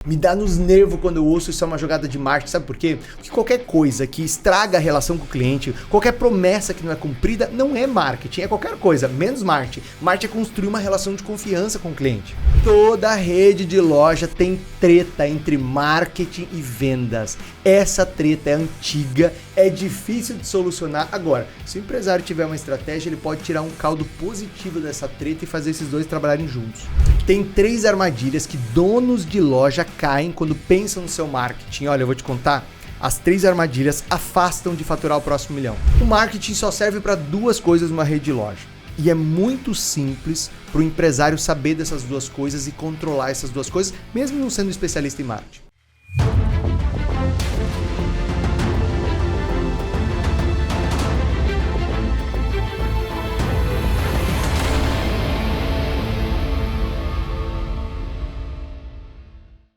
Me dá nos nervos quando eu ouço isso é uma jogada de marketing, sabe por quê? Porque qualquer coisa que estraga a relação com o cliente, qualquer promessa que não é cumprida, não é marketing, é qualquer coisa, menos marketing. Marketing é construir uma relação de confiança com o cliente. Toda rede de loja tem treta entre marketing e vendas. Essa treta é antiga, é difícil de solucionar. Agora, se o empresário tiver uma estratégia, ele pode tirar um caldo positivo dessa treta e fazer esses dois trabalharem juntos. Tem 3 armadilhas que donos de loja caem quando pensam no seu marketing. Olha, eu vou te contar. As 3 armadilhas afastam de faturar o próximo milhão. O marketing só serve para 2 coisas numa rede de loja. E é muito simples para o empresário saber dessas 2 coisas e controlar essas 2 coisas, mesmo não sendo especialista em marketing.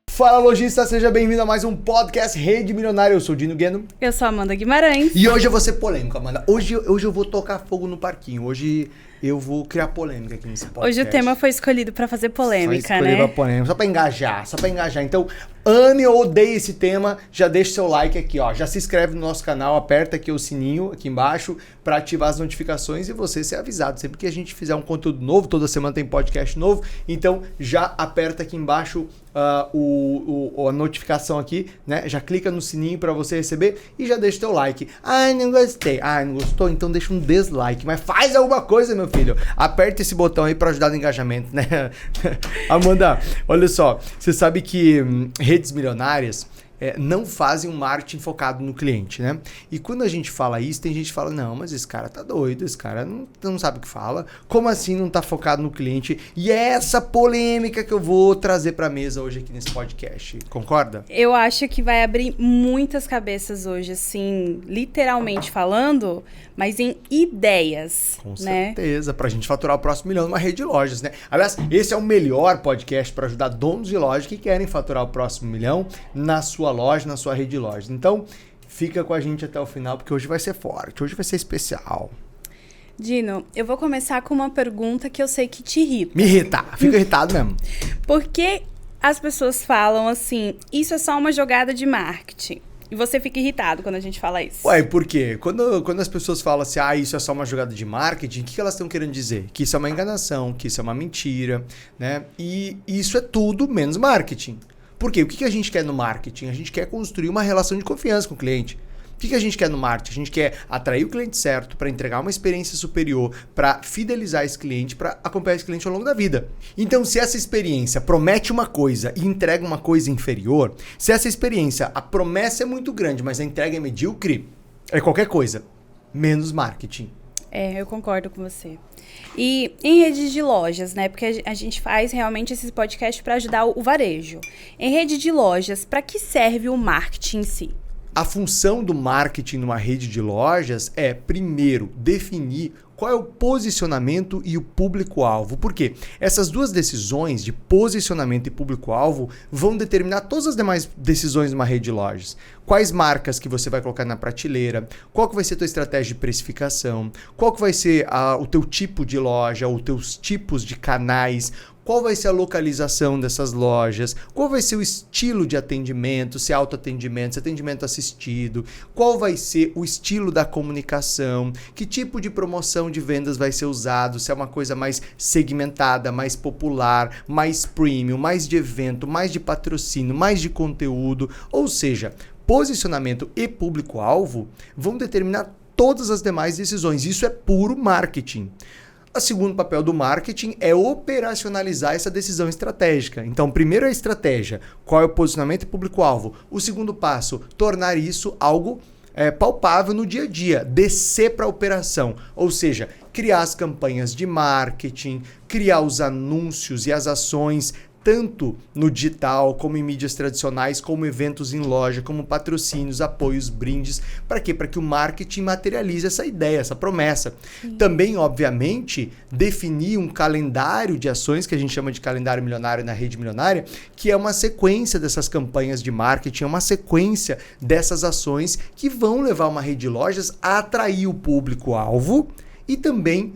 Fala, lojista, seja bem-vindo a mais um podcast Rede Milionária. Eu sou o Dino Gueno. Eu sou a Amanda Guimarães. E hoje eu vou ser polêmico, Amanda. Hoje eu vou tocar fogo no parquinho. Hoje eu vou criar polêmica aqui nesse podcast. Hoje o tema foi escolhido pra fazer polêmica, né? Polêmica, só pra engajar. Então, ame ou odeie esse tema, já deixa seu like aqui, ó. Já se inscreve no nosso canal, aperta aqui o sininho aqui embaixo pra ativar as notificações e você ser avisado. Sempre que a gente fizer um conteúdo novo, toda semana tem podcast novo, então já aperta aqui embaixo a notificação aqui, né? Já clica no sininho pra você receber e já deixa teu like. Ai, não gostei. Ai, não gostou? Então deixa um dislike. Mas faz alguma coisa, meu filho. Aperta esse botão aí pra ajudar no engajamento, né? Amanda, olha só. Você sabe que redes milionárias não fazem um marketing focado no cliente, né? E quando a gente fala isso, tem gente que fala, não, mas esse cara tá doido, esse cara não sabe o que fala. Como assim não tá focado no cliente? E é essa polêmica que eu vou trazer pra mesa hoje aqui nesse podcast. Concorda? Eu acho que vai abrir muitas cabeças hoje, assim, literalmente falando, mas em ideias, Com né? certeza, pra gente faturar o próximo milhão numa rede de lojas, né? Aliás, esse é o melhor podcast para ajudar donos de loja que querem faturar o próximo milhão na sua loja, na sua rede de lojas. Então, fica com a gente até o final, porque hoje vai ser forte, hoje vai ser especial. Dino, eu vou começar com uma pergunta que eu sei que te irrita. Me irrita, fico irritado mesmo. Por que as pessoas falam assim, isso é só uma jogada de marketing? E você fica irritado quando a gente fala isso. Ué, por quê? Quando as pessoas falam assim, isso é só uma jogada de marketing, o que elas estão querendo dizer? Que isso é uma enganação, que isso é uma mentira, né? E isso é tudo menos marketing. Por quê? O que a gente quer no marketing? A gente quer construir uma relação de confiança com o cliente. O que a gente quer no marketing? A gente quer atrair o cliente certo para entregar uma experiência superior, para fidelizar esse cliente, para acompanhar esse cliente ao longo da vida. Então, se essa experiência promete uma coisa e entrega uma coisa inferior, se essa experiência, a promessa é muito grande, mas a entrega é medíocre, é qualquer coisa, menos marketing. Eu concordo com você. E em redes de lojas, né? Porque a gente faz realmente esses podcasts para ajudar o varejo. Em rede de lojas, para que serve o marketing em si? A função do marketing numa rede de lojas é, primeiro, definir qual é o posicionamento e o público-alvo. Por quê? Essas 2 decisões de posicionamento e público-alvo vão determinar todas as demais decisões numa rede de lojas. Quais marcas que você vai colocar na prateleira, qual que vai ser a tua estratégia de precificação, qual que vai ser o teu tipo de loja, os teus tipos de canais, qual vai ser a localização dessas lojas, qual vai ser o estilo de atendimento, se é autoatendimento, se é atendimento assistido, qual vai ser o estilo da comunicação, que tipo de promoção de vendas vai ser usado, se é uma coisa mais segmentada, mais popular, mais premium, mais de evento, mais de patrocínio, mais de conteúdo, ou seja, posicionamento e público-alvo vão determinar todas as demais decisões. Isso é puro marketing. O segundo papel do marketing é operacionalizar essa decisão estratégica. Então, primeiro é a estratégia, qual é o posicionamento e público-alvo. O segundo passo, tornar isso algo palpável no dia a dia, descer para a operação, ou seja, criar as campanhas de marketing, criar os anúncios e as ações, tanto no digital, como em mídias tradicionais, como eventos em loja, como patrocínios, apoios, brindes. Para quê? Para que o marketing materialize essa ideia, essa promessa. Sim. Também, obviamente, definir um calendário de ações, que a gente chama de calendário milionário na rede milionária, que é uma sequência dessas campanhas de marketing, é uma sequência dessas ações que vão levar uma rede de lojas a atrair o público-alvo e também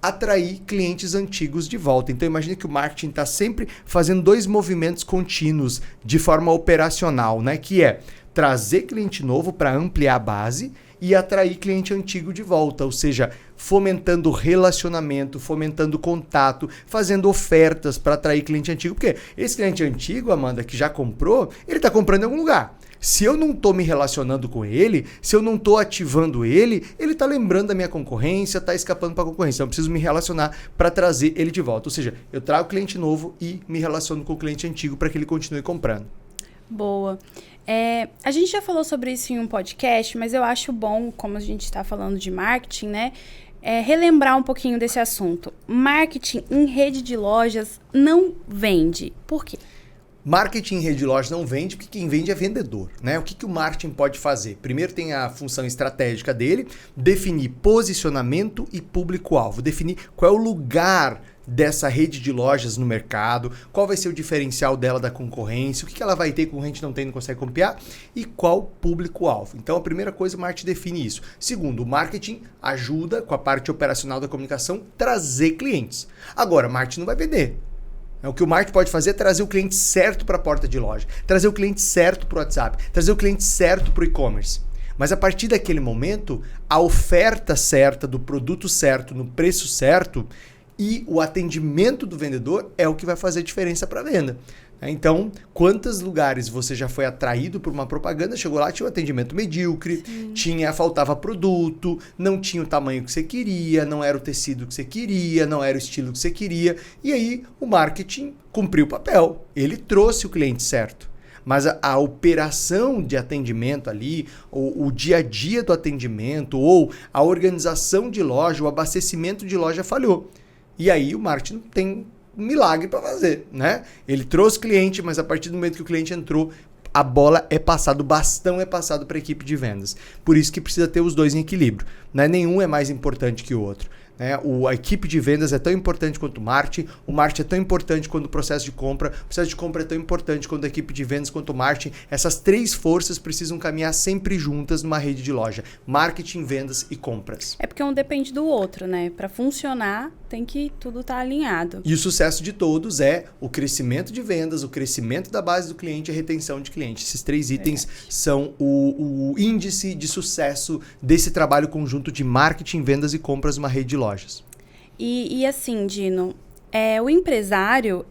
atrair clientes antigos de volta. Então imagine que o marketing está sempre fazendo 2 movimentos contínuos de forma operacional, né? Que é trazer cliente novo para ampliar a base e atrair cliente antigo de volta, ou seja, fomentando relacionamento, fomentando contato, fazendo ofertas para atrair cliente antigo, porque esse cliente antigo, Amanda, que já comprou, ele está comprando em algum lugar. Se eu não estou me relacionando com ele, se eu não estou ativando ele está lembrando da minha concorrência, está escapando para a concorrência. Eu preciso me relacionar para trazer ele de volta. Ou seja, eu trago cliente novo e me relaciono com o cliente antigo para que ele continue comprando. Boa. A gente já falou sobre isso em um podcast, mas eu acho bom, como a gente está falando de marketing, né? Relembrar um pouquinho desse assunto. Marketing em rede de lojas não vende. Por quê? Marketing em rede de loja não vende porque quem vende é vendedor, né? O que o marketing pode fazer? Primeiro tem a função estratégica dele, definir posicionamento e público-alvo, definir qual é o lugar dessa rede de lojas no mercado, qual vai ser o diferencial dela da concorrência, o que ela vai ter que o concorrente não tem, não consegue copiar e qual público-alvo. Então a primeira coisa, o marketing define isso. Segundo, o marketing ajuda com a parte operacional da comunicação trazer clientes. Agora, marketing não vai vender. O que o marketing pode fazer é trazer o cliente certo para a porta de loja, trazer o cliente certo para o WhatsApp, trazer o cliente certo para o e-commerce. Mas a partir daquele momento, a oferta certa, do produto certo, no preço certo e o atendimento do vendedor é o que vai fazer diferença para a venda. Então, quantos lugares você já foi atraído por uma propaganda, chegou lá, tinha um atendimento medíocre, faltava produto, não tinha o tamanho que você queria, não era o tecido que você queria, não era o estilo que você queria, e aí o marketing cumpriu o papel, ele trouxe o cliente certo. Mas a operação de atendimento ali, o dia a dia do atendimento, ou a organização de loja, o abastecimento de loja falhou. E aí o marketing tem milagre para fazer, né? Ele trouxe cliente, mas a partir do momento que o cliente entrou, a bola é passada, o bastão é passado para a equipe de vendas. Por isso que precisa ter os dois em equilíbrio, né? Nenhum é mais importante que o outro. A equipe de vendas é tão importante quanto o marketing é tão importante quanto o processo de compra é tão importante quanto a equipe de vendas, quanto o marketing. Essas 3 forças precisam caminhar sempre juntas numa rede de loja: marketing, vendas e compras. É porque um depende do outro, né? Para funcionar, tem que tudo estar alinhado. E o sucesso de todos é o crescimento de vendas, o crescimento da base do cliente e a retenção de cliente. Esses 3 itens são o índice de sucesso desse trabalho conjunto de marketing, vendas e compras numa rede de lojas. E assim, Dino, o empresário,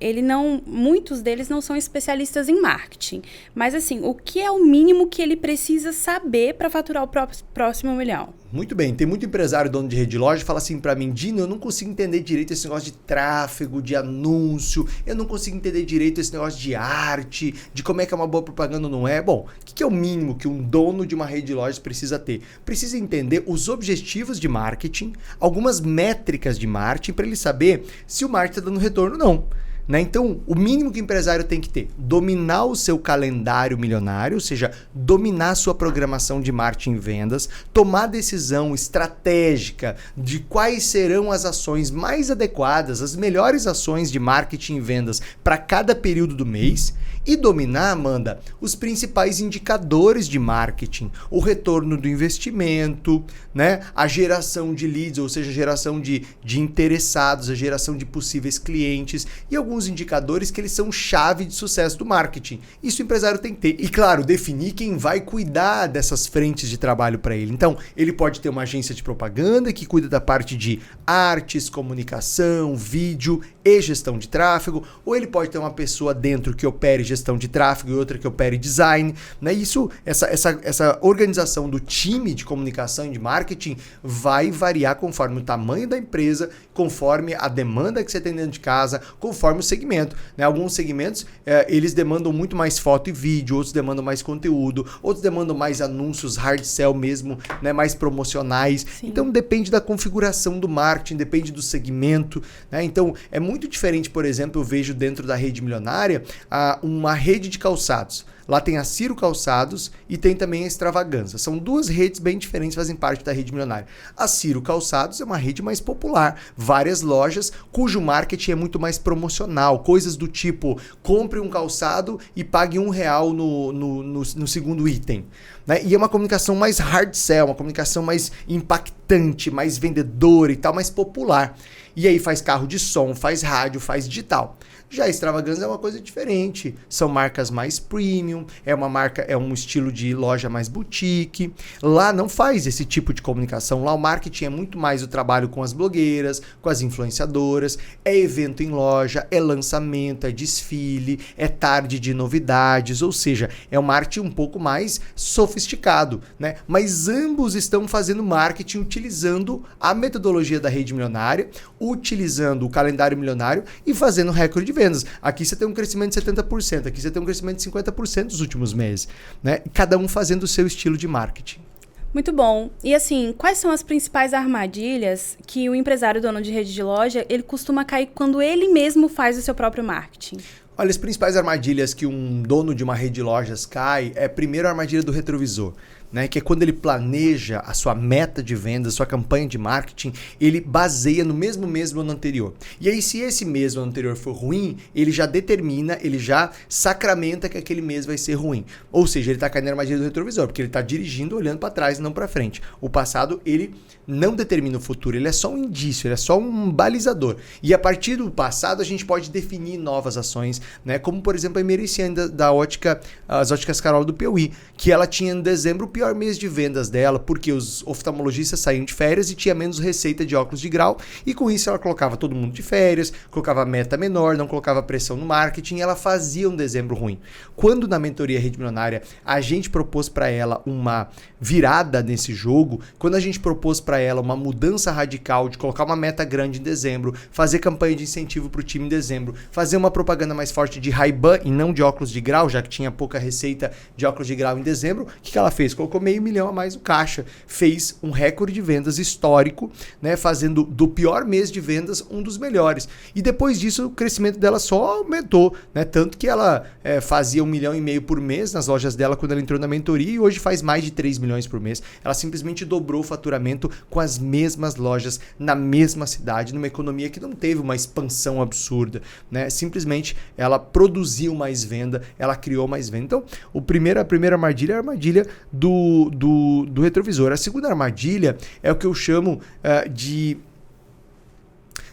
muitos deles não são especialistas em marketing. Mas assim, o que é o mínimo que ele precisa saber para faturar o próximo milhão? Muito bem, tem muito empresário, dono de rede de loja, que fala assim pra mim: Dino, eu não consigo entender direito esse negócio de tráfego, de anúncio, eu não consigo entender direito esse negócio de arte, de como é que é uma boa propaganda ou não é. Bom, o que é o mínimo que um dono de uma rede de lojas precisa ter? Precisa entender os objetivos de marketing, algumas métricas de marketing, para ele saber se o marketing está dando retorno ou não. Então, o mínimo que o empresário tem que ter: dominar o seu calendário milionário, ou seja, dominar a sua programação de marketing e vendas, tomar decisão estratégica de quais serão as ações mais adequadas, as melhores ações de marketing e vendas para cada período do mês, e dominar, Amanda, os principais indicadores de marketing: o retorno do investimento, né? A geração de leads, ou seja, a geração de interessados, a geração de possíveis clientes e alguns indicadores que eles são chave de sucesso do marketing. Isso o empresário tem que ter. E claro, definir quem vai cuidar dessas frentes de trabalho para ele. Então, ele pode ter uma agência de propaganda que cuida da parte de artes, comunicação, vídeo e gestão de tráfego, ou ele pode ter uma pessoa dentro que opere gestão de tráfego e outra que opere design, né? Essa organização do time de comunicação e de marketing vai variar conforme o tamanho da empresa, conforme a demanda que você tem dentro de casa, conforme o segmento, né? Alguns segmentos eles demandam muito mais foto e vídeo, outros demandam mais conteúdo, outros demandam mais anúncios, hard sell mesmo, né? Mais promocionais. Sim. Então depende da configuração do marketing, depende do segmento, né? Então é muito diferente, por exemplo, eu vejo dentro da rede milionária uma rede de calçados. Lá tem a Ciro Calçados e tem também a Extravaganza. São duas redes bem diferentes, fazem parte da rede milionária. A Ciro Calçados é uma rede mais popular, várias lojas cujo marketing é muito mais promocional, coisas do tipo, compre um calçado e pague R$1 no segundo item. Né? E é uma comunicação mais hard sell, uma comunicação mais impactante, mais vendedora e tal, mais popular. E aí faz carro de som, faz rádio, faz digital. Já a Extravaganza é uma coisa diferente. São marcas mais premium, é um estilo de loja mais boutique. Lá não faz esse tipo de comunicação. Lá o marketing é muito mais o trabalho com as blogueiras, com as influenciadoras, é evento em loja, é lançamento, é desfile, é tarde de novidades, ou seja, é um marketing um pouco mais sofisticado, né? Mas ambos estão fazendo marketing utilizando a metodologia da rede milionária, utilizando o calendário milionário e fazendo recorde de vendas. Aqui você tem um crescimento de 70%, aqui você tem um crescimento de 50% nos últimos meses, né? Cada um fazendo o seu estilo de marketing. Muito bom. E assim, quais são as principais armadilhas que o empresário dono de rede de loja, ele costuma cair quando ele mesmo faz o seu próprio marketing? Olha, as principais armadilhas que um dono de uma rede de lojas cai é primeiro a armadilha do retrovisor. Né, que é quando ele planeja a sua meta de venda, a sua campanha de marketing, ele baseia no mesmo mês do ano anterior. E aí, se esse mês do ano anterior for ruim, ele já determina, ele já sacramenta que aquele mês vai ser ruim. Ou seja, ele está caindo na armadilha do retrovisor, porque ele está dirigindo, olhando para trás e não para frente. O passado, ele não determina o futuro, ele é só um indício, ele é só um balizador. E a partir do passado, a gente pode definir novas ações, né, como, por exemplo, a Emericiane da ótica, as óticas Carol do Piauí, que ela tinha em dezembro o pior mês de vendas dela, porque os oftalmologistas saíam de férias e tinha menos receita de óculos de grau, e com isso ela colocava todo mundo de férias, colocava meta menor, não colocava pressão no marketing, e ela fazia um dezembro ruim. Quando na mentoria Rede Milionária a gente propôs para ela uma virada nesse jogo, quando a gente propôs para ela uma mudança radical de colocar uma meta grande em dezembro, fazer campanha de incentivo para o time em dezembro, fazer uma propaganda mais forte de Ray-Ban e não de óculos de grau, já que tinha pouca receita de óculos de grau em dezembro, o que ela fez? Colocou $500 mil a mais no caixa, fez um recorde de vendas histórico, né, fazendo do pior mês de vendas um dos melhores. E depois disso o crescimento dela só aumentou, né, tanto que ela fazia $1,5 milhão por mês nas lojas dela quando ela entrou na mentoria e hoje faz mais de 3 milhões por mês. Ela simplesmente dobrou o faturamento com as mesmas lojas na mesma cidade, numa economia que não teve uma expansão absurda, né? Simplesmente ela produziu mais venda, ela criou mais venda. Então, a primeira armadilha é a armadilha do retrovisor. A segunda armadilha é o que eu chamo de...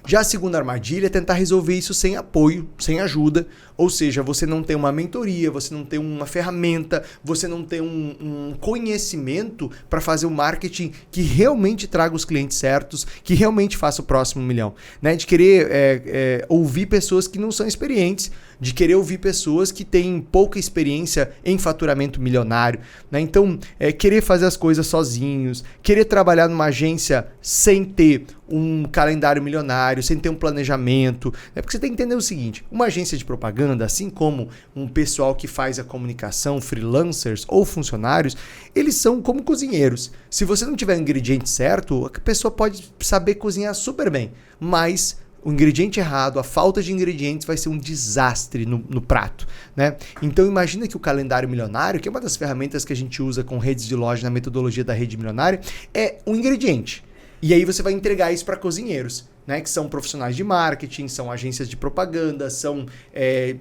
Já a segunda armadilha é tentar resolver isso sem apoio, sem ajuda, ou seja, você não tem uma mentoria, você não tem uma ferramenta, você não tem um conhecimento para fazer o marketing que realmente traga os clientes certos, que realmente faça o próximo milhão, né? De querer ouvir pessoas que não são experientes, de querer ouvir pessoas que têm pouca experiência em faturamento milionário, né? Então, querer fazer as coisas sozinhos, querer trabalhar numa agência sem ter um calendário milionário, sem ter um planejamento, né? Porque você tem que entender o seguinte, uma agência de propaganda, assim como um pessoal que faz a comunicação, freelancers ou funcionários, eles são como cozinheiros. Se você não tiver o ingrediente certo, a pessoa pode saber cozinhar super bem, mas o ingrediente errado, a falta de ingredientes vai ser um desastre no prato, né? Então imagina que o calendário milionário, que é uma das ferramentas que a gente usa com redes de loja na metodologia da rede milionária, é um ingrediente. E aí você vai entregar isso para cozinheiros, né, que são profissionais de marketing, são agências de propaganda, são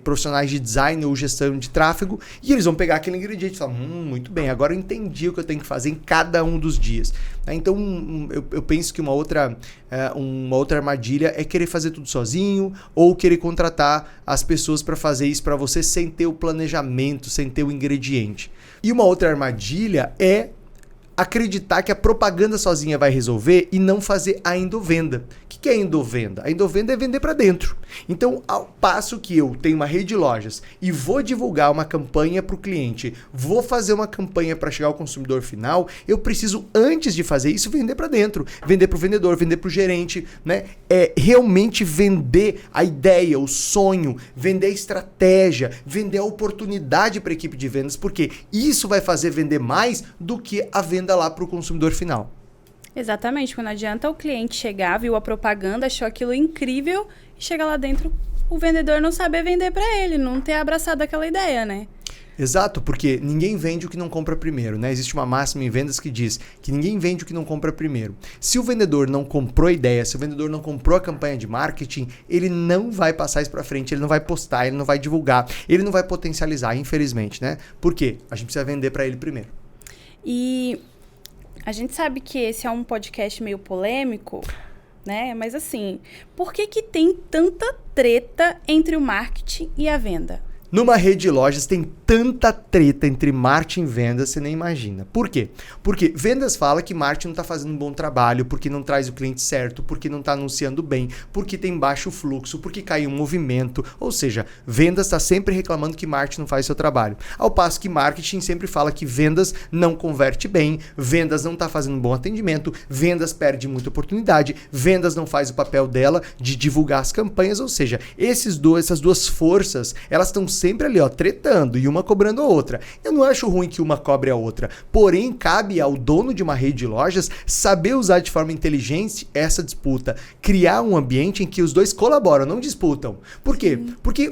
profissionais de design ou gestão de tráfego, e eles vão pegar aquele ingrediente e falar, muito bem, agora eu entendi o que eu tenho que fazer em cada um dos dias. Então eu penso que uma outra armadilha é querer fazer tudo sozinho ou querer contratar as pessoas para fazer isso para você sem ter o planejamento, sem ter o ingrediente. E uma outra armadilha é acreditar que a propaganda sozinha vai resolver e não fazer a endovenda. O que é endovenda? A endovenda é vender para dentro. Então, ao passo que eu tenho uma rede de lojas e vou divulgar uma campanha para o cliente, vou fazer uma campanha para chegar ao consumidor final, eu preciso, antes de fazer isso, vender para dentro. Vender para o vendedor, vender para o gerente, né? Realmente vender a ideia, o sonho, vender a estratégia, vender a oportunidade para a equipe de vendas, porque isso vai fazer vender mais do que a venda lá para o consumidor final. Exatamente, porque não adianta o cliente chegar, viu a propaganda, achou aquilo incrível e chega lá dentro, o vendedor não saber vender para ele, não ter abraçado aquela ideia, né? Exato, porque ninguém vende o que não compra primeiro, né? Existe uma máxima em vendas que diz que ninguém vende o que não compra primeiro. Se o vendedor não comprou a ideia, se o vendedor não comprou a campanha de marketing, ele não vai passar isso para frente, ele não vai postar, ele não vai divulgar, ele não vai potencializar, infelizmente, né? Por quê? A gente precisa vender para ele primeiro. E a gente sabe que esse é um podcast meio polêmico, né? Mas assim, por que tem tanta treta entre o marketing e a venda? Numa rede de lojas tem tanta treta entre marketing e vendas, você nem imagina. Por quê? Porque vendas fala que marketing não está fazendo um bom trabalho, porque não traz o cliente certo, porque não está anunciando bem, porque tem baixo fluxo, porque caiu um movimento. Ou seja, vendas está sempre reclamando que marketing não faz seu trabalho. Ao passo que marketing sempre fala que vendas não converte bem, vendas não está fazendo um bom atendimento, vendas perde muita oportunidade, vendas não faz o papel dela de divulgar as campanhas. Ou seja, essas duas forças, elas estão sempre ali, ó, tretando e uma cobrando a outra. Eu não acho ruim que uma cobre a outra, porém cabe ao dono de uma rede de lojas saber usar de forma inteligente essa disputa, criar um ambiente em que os dois colaboram, não disputam. Por quê? Porque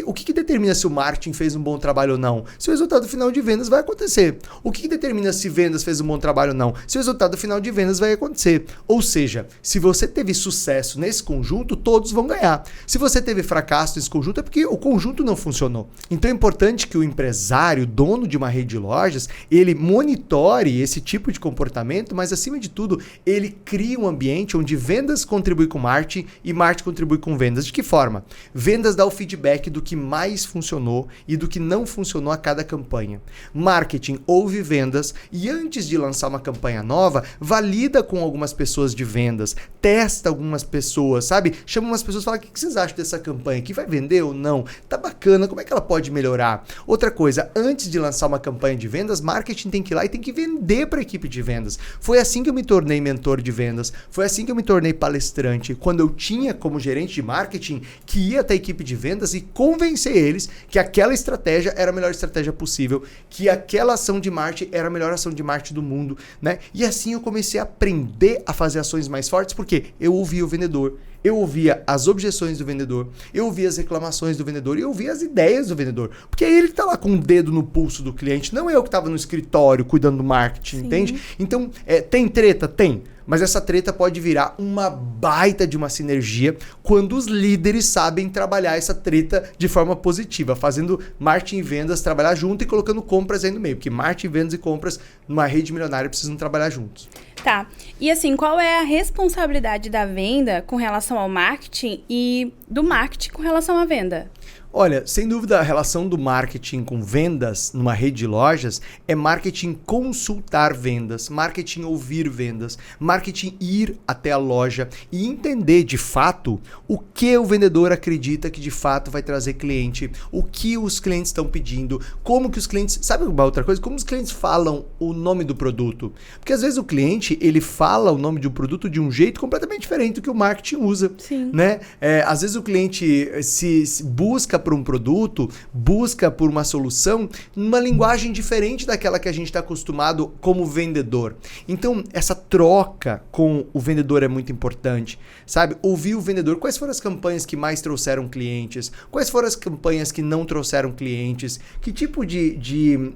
o que determina se o marketing fez um bom trabalho ou não? Se o resultado final de vendas vai acontecer. O que determina se vendas fez um bom trabalho ou não? Se o resultado final de vendas vai acontecer. Ou seja, se você teve sucesso nesse conjunto, todos vão ganhar. Se você teve fracasso nesse conjunto, é porque o conjunto não funcionou. Então é importante que o empresário, dono de uma rede de lojas, ele monitore esse tipo de comportamento, mas acima de tudo, ele cria um ambiente onde vendas contribui com marketing e marketing contribui com vendas. De que forma? Vendas dá o feedback do que mais funcionou e do que não funcionou a cada campanha. Marketing ouve vendas e antes de lançar uma campanha nova, valida com algumas pessoas de vendas, testa algumas pessoas, sabe? Chama umas pessoas e fala: o que vocês acham dessa campanha? Que vai vender ou não? Tá bacana, como é que ela pode melhorar? Outra coisa, antes de lançar uma campanha de vendas, marketing tem que ir lá e tem que vender para a equipe de vendas. Foi assim que eu me tornei mentor de vendas, foi assim que eu me tornei palestrante, quando eu tinha como gerente de marketing que ia até a equipe de vendas e convencer eles que aquela estratégia era a melhor estratégia possível, que aquela ação de marketing era a melhor ação de marketing do mundo, né? E assim eu comecei a aprender a fazer ações mais fortes, porque eu ouvia o vendedor, eu ouvia as objeções do vendedor, eu ouvia as reclamações do vendedor e eu ouvia as ideias do vendedor. Porque é ele que está lá com o dedo no pulso do cliente, não eu que estava no escritório cuidando do marketing, Sim. Entende? Então, tem treta? Tem. Mas essa treta pode virar uma baita de uma sinergia quando os líderes sabem trabalhar essa treta de forma positiva, fazendo marketing e vendas trabalhar junto e colocando compras aí no meio. Porque marketing, vendas e compras numa rede milionária precisam trabalhar juntos. Tá. E assim, qual é a responsabilidade da venda com relação ao marketing e do marketing com relação à venda? Olha, sem dúvida a relação do marketing com vendas numa rede de lojas é marketing consultar vendas, marketing ouvir vendas, marketing ir até a loja e entender de fato o que o vendedor acredita que de fato vai trazer cliente, o que os clientes estão pedindo, como que os clientes... Sabe uma outra coisa? Como os clientes falam o nome do produto? Porque às vezes o cliente, ele fala o nome de um produto de um jeito completamente diferente do que o marketing usa. Sim. Né? Às vezes o cliente se busca por um produto, busca por uma solução numa linguagem diferente daquela que a gente está acostumado como vendedor. Então, essa troca com o vendedor é muito importante, sabe? Ouvir o vendedor, quais foram as campanhas que mais trouxeram clientes, quais foram as campanhas que não trouxeram clientes, que tipo de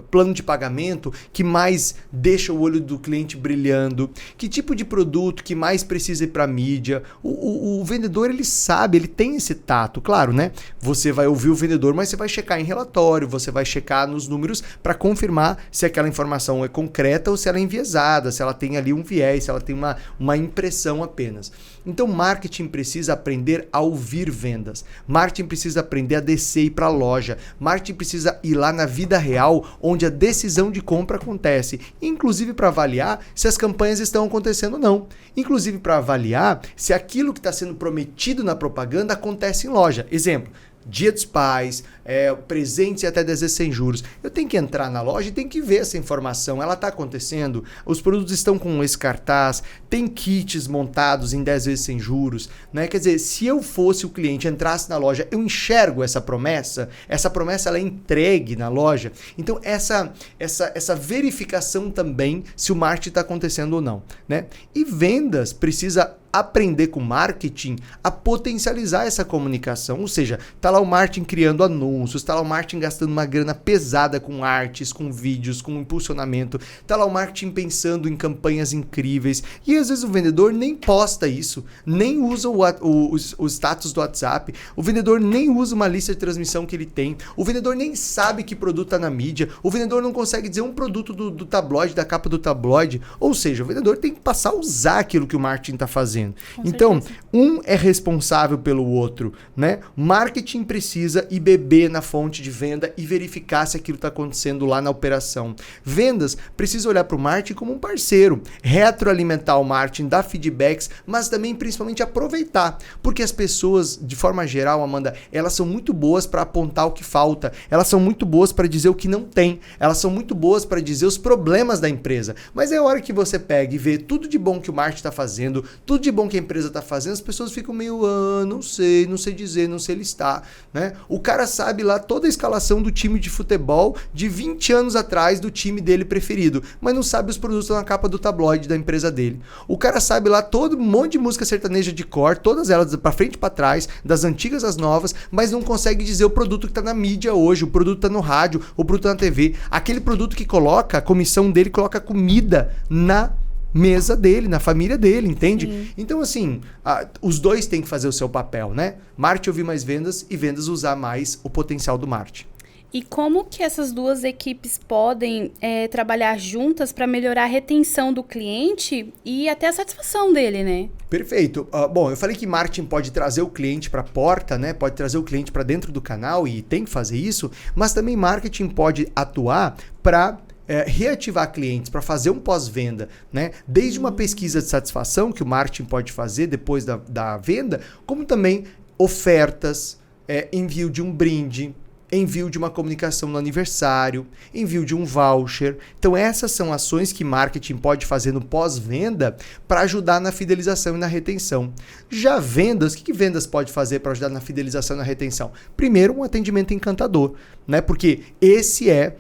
plano de pagamento que mais deixa o olho do cliente brilhando, que tipo de produto que mais precisa ir para a mídia. O vendedor, ele sabe, ele tem esse tato, claro, né? Você vai ouvir o vendedor, mas você vai checar em relatório, você vai checar nos números para confirmar se aquela informação é concreta ou se ela é enviesada, se ela tem ali um viés, se ela tem uma impressão apenas. Então, marketing precisa aprender a ouvir vendas. Marketing precisa aprender a descer e ir para a loja. Marketing precisa ir lá na vida real, onde a decisão de compra acontece. Inclusive para avaliar se as campanhas estão acontecendo ou não. Inclusive para avaliar se aquilo que está sendo prometido na propaganda acontece em loja. Exemplo. Dia dos Pais, presentes e até 10 vezes sem juros. Eu tenho que entrar na loja e tenho que ver essa informação. Ela está acontecendo? Os produtos estão com esse cartaz? Tem kits montados em 10 vezes sem juros? Né? Quer dizer, se eu fosse o cliente, entrasse na loja, eu enxergo essa promessa? Essa promessa ela é entregue na loja? Então, essa verificação também se o marketing está acontecendo ou não. Né? E vendas precisa aprender com marketing a potencializar essa comunicação, ou seja, tá lá o marketing criando anúncios, anúncios, tá lá o marketing gastando uma grana pesada com artes, com vídeos, com impulsionamento, tá lá o marketing pensando em campanhas incríveis, e às vezes o vendedor nem posta isso, nem usa o status do WhatsApp, o vendedor nem usa uma lista de transmissão que ele tem, o vendedor nem sabe que produto tá na mídia, o vendedor não consegue dizer um produto do tabloide, da capa do tabloide, ou seja, o vendedor tem que passar a usar aquilo que o marketing tá fazendo. Então, um é responsável pelo outro, né? Marketing precisa ir beber na fonte de venda e verificar se aquilo está acontecendo lá na operação. Vendas precisa olhar para o marketing como um parceiro, retroalimentar o marketing, dar feedbacks, mas também principalmente aproveitar, porque as pessoas, de forma geral, Amanda, elas são muito boas para apontar o que falta, elas são muito boas para dizer o que não tem, elas são muito boas para dizer os problemas da empresa, mas é a hora que você pega e vê tudo de bom que o marketing está fazendo, tudo de bom que a empresa está fazendo, as pessoas ficam meio, não sei dizer, não sei listar, né? O cara sabe lá toda a escalação do time de futebol de 20 anos atrás do time dele preferido, mas não sabe os produtos na capa do tabloide da empresa dele. O cara sabe lá todo um monte de música sertaneja de cor, todas elas pra frente e pra trás, das antigas às novas, mas não consegue dizer o produto que tá na mídia hoje, o produto tá no rádio, o produto tá na TV, aquele produto que coloca, a comissão dele coloca comida na mesa dele, na família dele, entende? Sim. Então, assim, os dois têm que fazer o seu papel, né? Marketing ouvir mais vendas e vendas usar mais o potencial do marketing. E como que essas duas equipes podem trabalhar juntas para melhorar a retenção do cliente e até a satisfação dele, né? Perfeito. Bom, eu falei que marketing pode trazer o cliente para a porta, né? Pode trazer o cliente para dentro do canal e tem que fazer isso, mas também marketing pode atuar para reativar clientes, para fazer um pós-venda, né? Desde uma pesquisa de satisfação que o marketing pode fazer depois da venda, como também ofertas, envio de um brinde, envio de uma comunicação no aniversário, envio de um voucher. Então essas são ações que marketing pode fazer no pós-venda para ajudar na fidelização e na retenção. Já vendas, o que vendas pode fazer para ajudar na fidelização e na retenção? Primeiro, um atendimento encantador, né? Porque esse é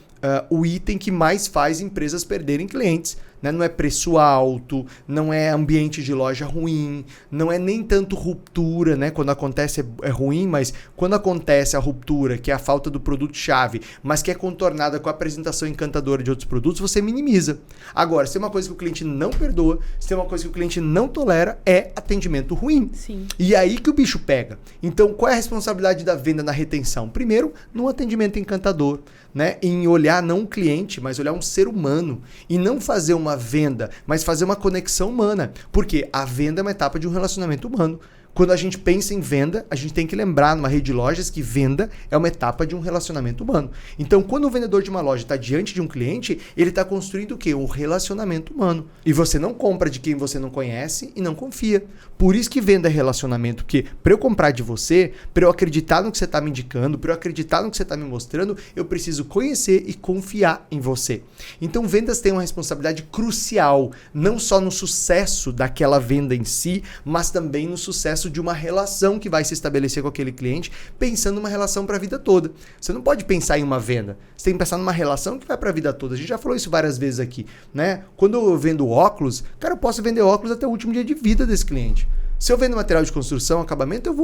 o item que mais faz empresas perderem clientes. Né? Não é preço alto, não é ambiente de loja ruim, não é nem tanto ruptura, né? Quando acontece é ruim, mas quando acontece a ruptura, que é a falta do produto-chave, mas que é contornada com a apresentação encantadora de outros produtos, você minimiza. Agora, se tem uma coisa que o cliente não perdoa, se tem uma coisa que o cliente não tolera, é atendimento ruim. Sim. E aí que o bicho pega. Então, qual é a responsabilidade da venda na retenção? Primeiro, no atendimento encantador, né? Em olhar não um cliente, mas olhar um ser humano. E não fazer uma venda, mas fazer uma conexão humana. Porque a venda é uma etapa de um relacionamento humano. Quando a gente pensa em venda, a gente tem que lembrar numa rede de lojas que venda é uma etapa de um relacionamento humano. Então, quando o vendedor de uma loja está diante de um cliente, ele está construindo o quê? Um relacionamento humano. E você não compra de quem você não conhece e não confia. Por isso que venda é relacionamento, porque para eu comprar de você, para eu acreditar no que você está me indicando, para eu acreditar no que você está me mostrando, eu preciso conhecer e confiar em você. Então, vendas têm uma responsabilidade crucial, não só no sucesso daquela venda em si, mas também no sucesso de uma relação que vai se estabelecer com aquele cliente, pensando numa relação para a vida toda. Você não pode pensar em uma venda, você tem que pensar numa relação que vai para a vida toda. A gente já falou isso várias vezes aqui, né? Quando eu vendo óculos, cara, eu posso vender óculos até o último dia de vida desse cliente. Se eu vendo material de construção, acabamento,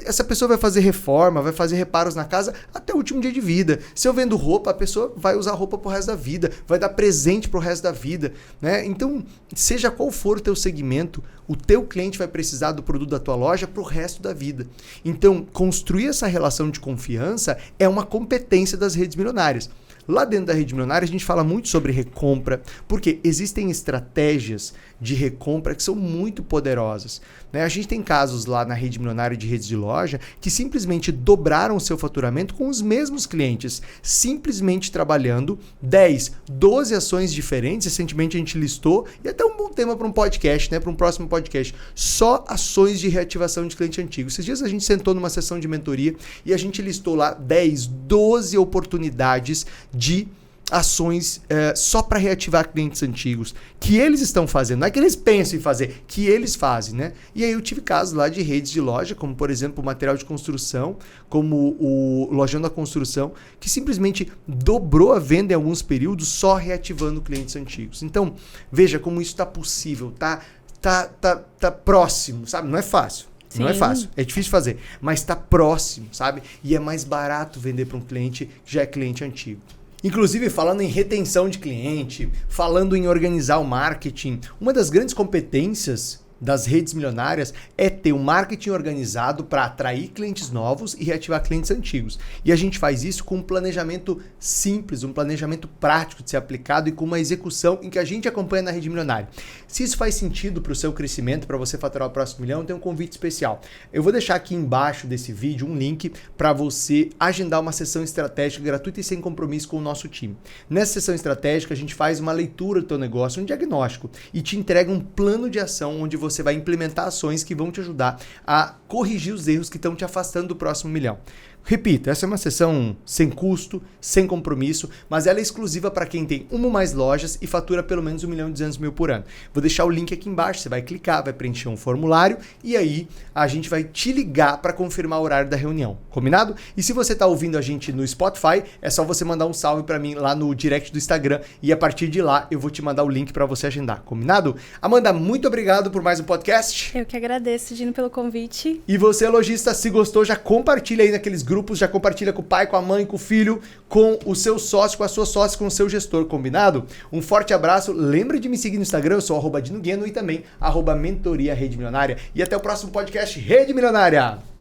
essa pessoa vai fazer reforma, vai fazer reparos na casa até o último dia de vida. Se eu vendo roupa, a pessoa vai usar roupa pro resto da vida, vai dar presente pro resto da vida, né? Então, seja qual for o teu segmento, o teu cliente vai precisar do produto da tua loja pro resto da vida. Então, construir essa relação de confiança é uma competência das redes milionárias. Lá dentro da Rede Milionária, a gente fala muito sobre recompra, porque existem estratégias de recompra que são muito poderosas, né? A gente tem casos lá na Rede Milionária de redes de loja que simplesmente dobraram o seu faturamento com os mesmos clientes, simplesmente trabalhando 10, 12 ações diferentes. Recentemente a gente listou, e até um bom tema para um podcast, né? Para um próximo podcast, só ações de reativação de cliente antigo. Esses dias a gente sentou numa sessão de mentoria e a gente listou lá 10, 12 oportunidades de ações só para reativar clientes antigos, que eles estão fazendo, não é que eles pensam em fazer, que eles fazem, né? E aí eu tive casos lá de redes de loja, como por exemplo o material de construção, como o Lojão da Construção, que simplesmente dobrou a venda em alguns períodos só reativando clientes antigos. Então, veja como isso está possível, tá próximo, sabe? Não é fácil. Não é Sim. fácil, é difícil de fazer, mas está próximo, sabe? E é mais barato vender para um cliente que já é cliente antigo. Inclusive, falando em retenção de cliente, falando em organizar o marketing, uma das grandes competências das redes milionárias é ter um marketing organizado para atrair clientes novos e reativar clientes antigos. E a gente faz isso com um planejamento simples, um planejamento prático de ser aplicado e com uma execução em que a gente acompanha na Rede Milionária. Se isso faz sentido para o seu crescimento, para você faturar o próximo milhão, tem um convite especial. Eu vou deixar aqui embaixo desse vídeo um link para você agendar uma sessão estratégica gratuita e sem compromisso com o nosso time. Nessa sessão estratégica, a gente faz uma leitura do teu negócio, um diagnóstico e te entrega um plano de ação onde você vai implementar ações que vão te ajudar a corrigir os erros que estão te afastando do próximo milhão. Repito, essa é uma sessão sem custo, sem compromisso, mas ela é exclusiva para quem tem uma ou mais lojas e fatura pelo menos 1.200.000 por ano. Vou deixar o link aqui embaixo, você vai clicar, vai preencher um formulário e aí a gente vai te ligar para confirmar o horário da reunião, combinado? E se você está ouvindo a gente no Spotify, é só você mandar um salve para mim lá no direct do Instagram e a partir de lá eu vou te mandar o link para você agendar, combinado? Amanda, muito obrigado por mais um podcast. Eu que agradeço, Dino, pelo convite. E você, lojista, se gostou, já compartilha aí naqueles grupos, já compartilha com o pai, com a mãe, com o filho, com o seu sócio, com a sua sócia, com o seu gestor, combinado? Um forte abraço, lembre de me seguir no Instagram, eu sou @DinoGueno e também @mentoria Rede Milionária. E até o próximo podcast Rede Milionária!